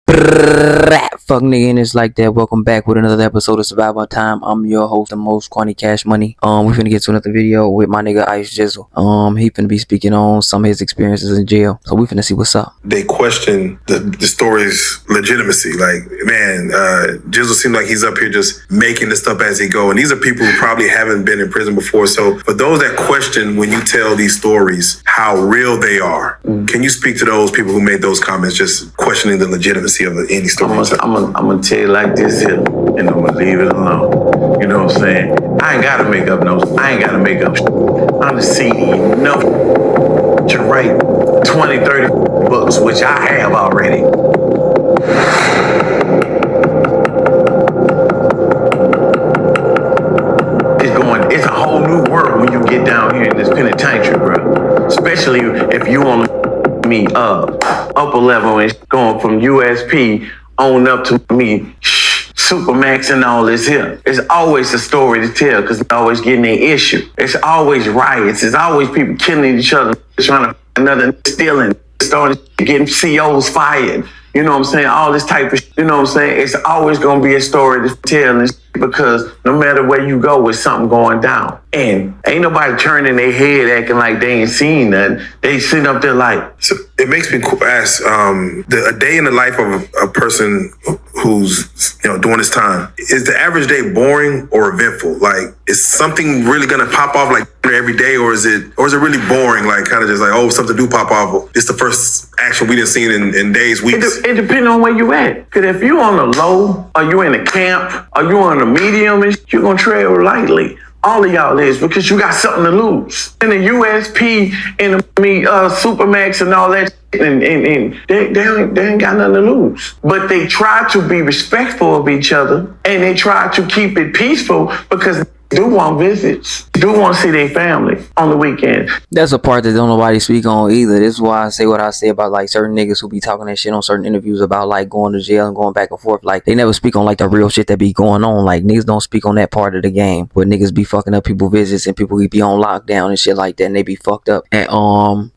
Fuck nigga, and it's like that. Welcome back with another episode of Survival Time. I'm your host, the most Quantity Cash Money. We finna get to another video with my nigga Ice Gizzle. He finna be speaking on some of his experiences in jail. So we finna see what's up. They question the story's legitimacy. Like, man, Gizzle seems like he's up here just making this stuff as he go. And these are people who probably haven't been in prison before. So for those that question when you tell these stories, how real they are, can you speak to those people who made those comments, just questioning the legitimacy of any story? I'm gonna tell you like this here, and I'm gonna leave it alone. You know what I'm saying? I ain't gotta make up no. I ain't gotta make up. I'm the CD enough to write 20, 30 books, which I have already. It's a whole new world when you get down here in this penitentiary, bro. Especially if you on me upper level and going from USP on up to me, Supermax and all this here. It's always a story to tell because they're always getting their issue. It's always riots. It's always people killing each other, trying to another stealing, starting getting COs fired. You know what I'm saying? All this type of shit. You know what I'm saying? It's always going to be a story to tell because no matter where you go, it's something going down. And ain't nobody turning their head acting like they ain't seen nothing. They sitting up there like... So it makes me ask, a day in the life of a person who's, doing this time, is the average day boring or eventful? Like, is something really going to pop off like every day, or is it really boring? Like, kind of just like, oh, something do pop off. It's the first action we didn't see in days, weeks. It depends on where you at. Because if you on the low, or you in a camp, or you on the medium, you're going to tread lightly. All of y'all is because you got something to lose. And the USP and the Supermax and all that, and they ain't got nothing to lose. But they try to be respectful of each other, and they try to keep it peaceful because they do want visits, do want to see their family on the weekend. That's a part that don't nobody speak on either. This is why I say what I say about like certain niggas who be talking that shit on certain interviews about like going to jail and going back and forth. Like they never speak on like the real shit that be going on. Like niggas don't speak on that part of the game where niggas be fucking up people visits and people be on lockdown and shit like that, and they be fucked up. And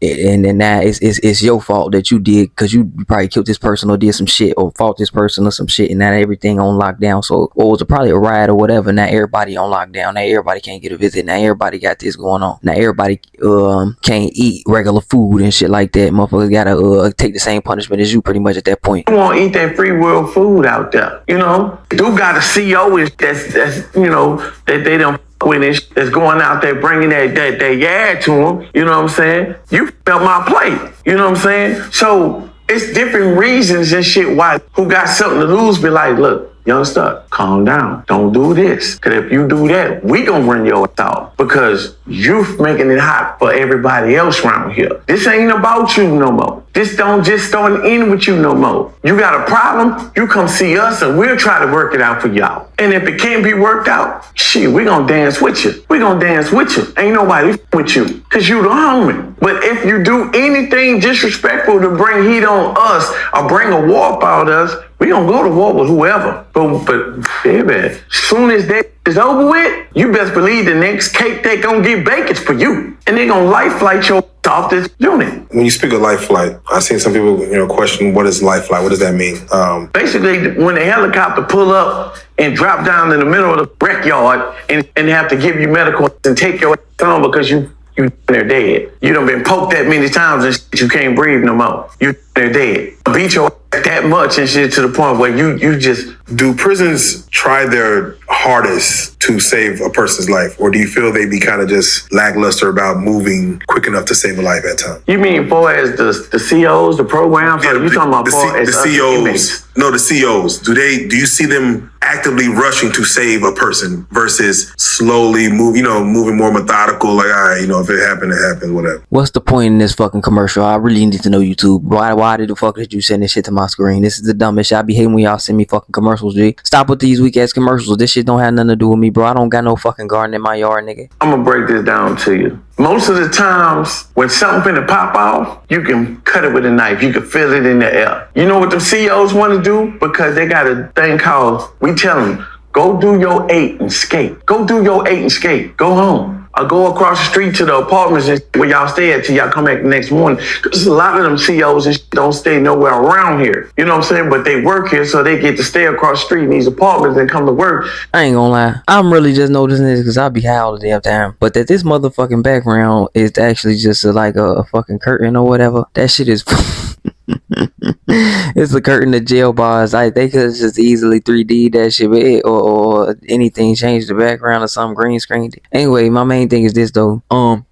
then that it's your fault that you did because you probably killed this person or did some shit or fought this person or some shit, and now everything on lockdown. So or was it probably a riot or whatever? Now everybody on lockdown. Now everybody can't get a visit. Now everybody got this going on. Now everybody can't eat regular food and shit like that. Motherfuckers gotta take the same punishment as you pretty much at that point. You won't eat that free world food out there. You do got a CO that's that they don't with it, that's going out there bringing that yad to them. You know what I'm saying? You felt my plate. You know what I'm saying? So it's different reasons and shit why who got something to lose be like, look, youngster, calm down. Don't do this. Because if you do that, we gonna run your ass out. Because you making it hot for everybody else around here. This ain't about you no more. This don't just start in with you no more. You got a problem, you come see us and we'll try to work it out for y'all. And if it can't be worked out, shit, we gonna dance with you. We gonna dance with you. Ain't nobody with you. Because you the homie. But if you do anything disrespectful to bring heat on us or bring a war about us, we gonna go to war with whoever. But baby, soon as that is over with, you best believe the next cake they gonna get baked is for you. And they gonna life flight your off this unit. When you speak of life flight, I've seen some people, question what is life flight? What does that mean? Basically, when the helicopter pull up and drop down in the middle of the wreck yard and have to give you medical and take your ass on because they're dead. You done been poked that many times and shit, you can't breathe no more. They're dead. Beat your ass that much and shit to the point where you just... Do prisons try their hardest to save a person's life? Or do you feel they be kind of just lackluster about moving quick enough to save a life at times? You mean far as the COs, the programs? Yeah, or you talking about the COs? No, the COs. Do you see them actively rushing to save a person versus slowly moving more methodical, like, all right, if it happened, it happened, whatever? What's the point in this fucking commercial? I really need to know, YouTube. Why the fuck did you send this shit to my screen? This is the dumbest shit. I be hating when y'all send me fucking commercials, G. Stop with these weak ass commercials. This shit don't have nothing to do with me, bro. I don't got no fucking garden in my yard, nigga. I'm gonna break this down to you. Most of the times when something finna pop off, you can cut it with a knife. You can feel it in the air. You know what the CEOs want to do? Because they got a thing called, we tell them, go do your 8 and skate. Go do your 8 and skate. Go home. or go across the street to the apartments and where y'all stay at till y'all come back the next morning. Because a lot of them COs and don't stay nowhere around here. You know what I'm saying? But they work here, so they get to stay across the street in these apartments and come to work. I ain't gonna lie, I'm really just noticing this because I be high all the damn time. But that this motherfucking background is actually just like a fucking curtain or whatever. That shit is. It's a curtain to jail bars. Like they could just easily 3D that shit, but or anything, change the background or some green screen. Anyway, my main thing is this though.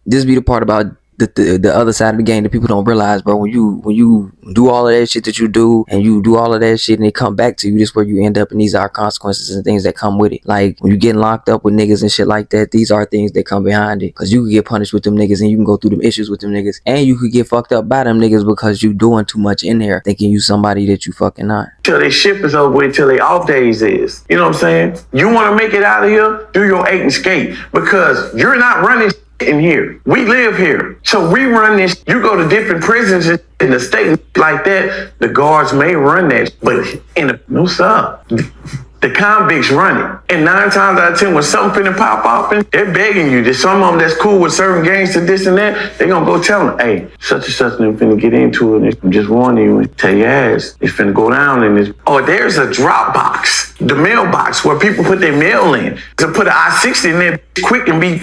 This be the part about the other side of the game that people don't realize, bro. When you do all of that shit that you do, and you do all of that shit and it come back to you, this is where you end up, and these are consequences and things that come with it. Like when you getting locked up with niggas and shit like that, these are things that come behind it. Cause you could get punished with them niggas, and you can go through them issues with them niggas, and you could get fucked up by them niggas because you doing too much in there, thinking you somebody that you fucking not. Till they ship is over with, till they off days is. You know what I'm saying? You want to make it out of here, do your 8 and skate, because you're not running in here. We live here. So we run this. You go to different prisons in the state like that, the guards may run that, but no sir. The convicts run it. And 9 times out of 10, when something finna pop off, and they're begging you. There's some of them that's cool with certain gangs and this and that. They gonna go tell them, hey, such and such, and finna get into it. I'm just warning you and tell your ass, it's finna go down in this. Or there's a drop box, the mailbox, where people put their mail in. To put an I-60 in there quick and be,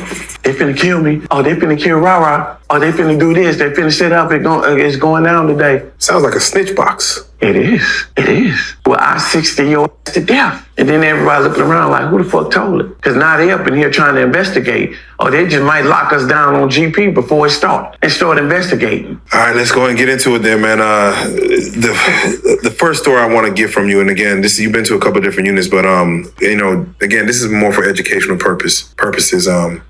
they finna kill me. Oh, they finna kill Rara. Oh, they finna do this. They finna set up. It's going down today. Sounds like a snitch box. It is. It is. Well, I-60 your ass to death. And then everybody looking around like, who the fuck told it? Because now they up in here trying to investigate. Or they just might lock us down on GP before it starts and start investigating. All right, let's go and get into it then, man. The first story I want to get from you, and again, you've been to a couple of different units, but again, this is more for educational purposes.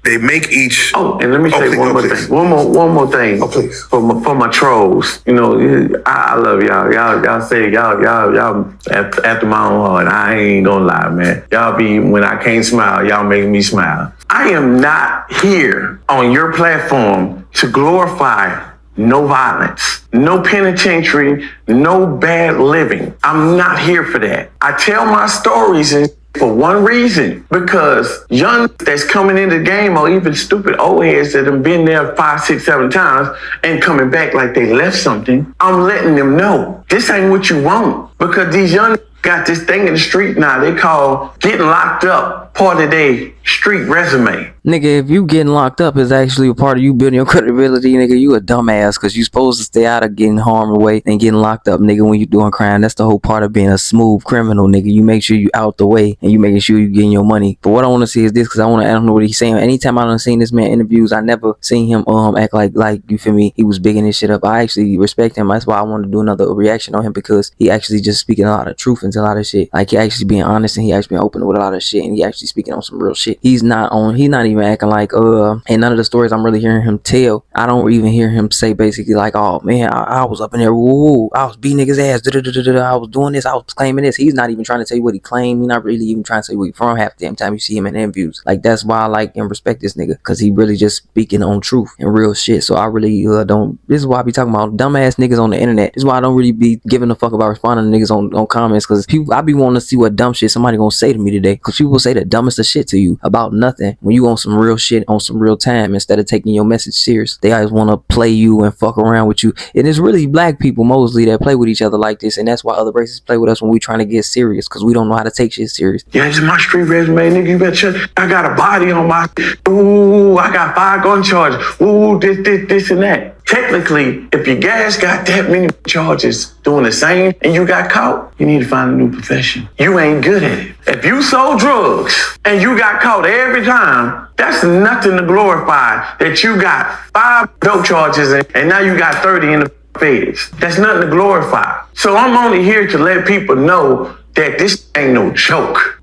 They make each. Oh, and let me say one more thing. One more thing. Oh, please. For my trolls, I love y'all. Y'all say y'all after my own heart. I ain't gonna lie, man. Y'all be when I can't smile, y'all make me smile. I am not here on your platform to glorify no violence, no penitentiary, no bad living. I'm not here for that. I tell my stories for one reason, because young that's coming into the game, or even stupid old heads that have been there 5, 6, 7 times and coming back like they left something, I'm letting them know this ain't what you want. Because these young got this thing in the street now they call getting locked up part of their street resume. Nigga, if you getting locked up is actually a part of you building your credibility, nigga, you a dumbass, because you supposed to stay out of getting harmed away and getting locked up, nigga, when you doing crime. That's the whole part of being a smooth criminal, nigga. You make sure you out the way and you making sure you getting your money. But what I want to see is this, because I don't know what he's saying. Anytime I done seen this man interviews, I never seen him act like you feel me, he was bigging this shit up. I actually respect him. That's why I wanted to do another reaction on him, because he actually just speaking a lot of truth into a lot of shit. Like he actually being honest, and he actually being open with a lot of shit, and he actually speaking on some real shit. He's not even acting like and none of the stories I'm really hearing him tell, I don't even hear him say basically like, oh man, I was up in there, woo, I was beating niggas ass, I was doing this, I was claiming this. He's not even trying to tell you what he claimed. He's not really even trying to tell you where he's from half the damn time you see him in interviews. Like that's why I like and respect this nigga, because he really just speaking on truth and real shit. So I really don't, this is why I be talking about dumbass niggas on the internet. This is why I don't really be giving a fuck about responding to niggas on comments, because I be wanting to see what dumb shit somebody gonna say to me today, because people say the dumbest of shit to you about nothing when you on some real shit on some real time, instead of taking your message serious. They always want to play you and fuck around with you, and it's really black people mostly that play with each other like this, and that's why other races play with us when we trying to get serious, because we don't know how to take shit serious. Yeah, it's my street resume, nigga. You better check. I got a body on my. Ooh, I got 5 gun charges. Ooh, this and that. Technically, if your guys got that many charges doing the same and you got caught, you need to find a new profession. You ain't good at it. If you sold drugs and you got caught every time, that's nothing to glorify that you got 5 dope charges and now you got 30 in the feds. That's nothing to glorify. So I'm only here to let people know that this ain't no joke.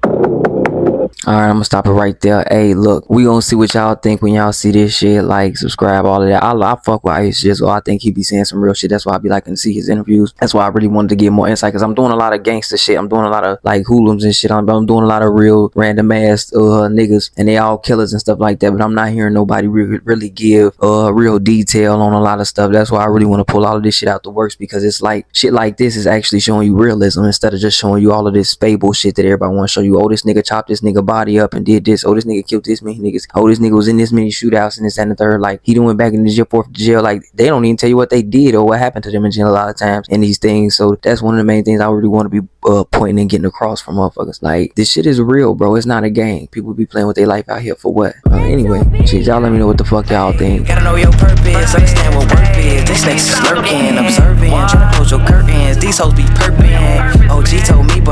Alright, I'm gonna stop it right there. Hey, look, we gonna see what y'all think when y'all see this shit. Like, subscribe, all of that. I fuck with Ice Gizzle. I think he be saying some real shit. That's why I be liking to see his interviews. That's why I really wanted to get more insight, because I'm doing a lot of gangster shit. I'm doing a lot of like hoodlums and shit. I'm doing a lot of real random ass niggas, and they all killers and stuff like that. But I'm not hearing nobody really give real detail on a lot of stuff. That's why I really want to pull all of this shit out the works, because it's like shit like this is actually showing you realism instead of just showing you all of this fable shit that everybody want to show you. Oh, this nigga chopped this nigga nigga body up and did this. Oh, this nigga killed this many niggas. Oh, this nigga was in this many shootouts and this and the third. Like, he done went back in the jail, forth to jail. Like, they don't even tell you what they did or what happened to them in jail a lot of times in these things. So that's one of the main things I really want to be pointing and getting across from motherfuckers. Like, this shit is real, bro. It's not a game. People be playing with their life out here for what? Anyway, shit, y'all let me know what the fuck y'all think. Gotta know your purpose, understand what worth is. This next is lurking, observing, trying to close your curtains. These hoes be perping. OG told me, but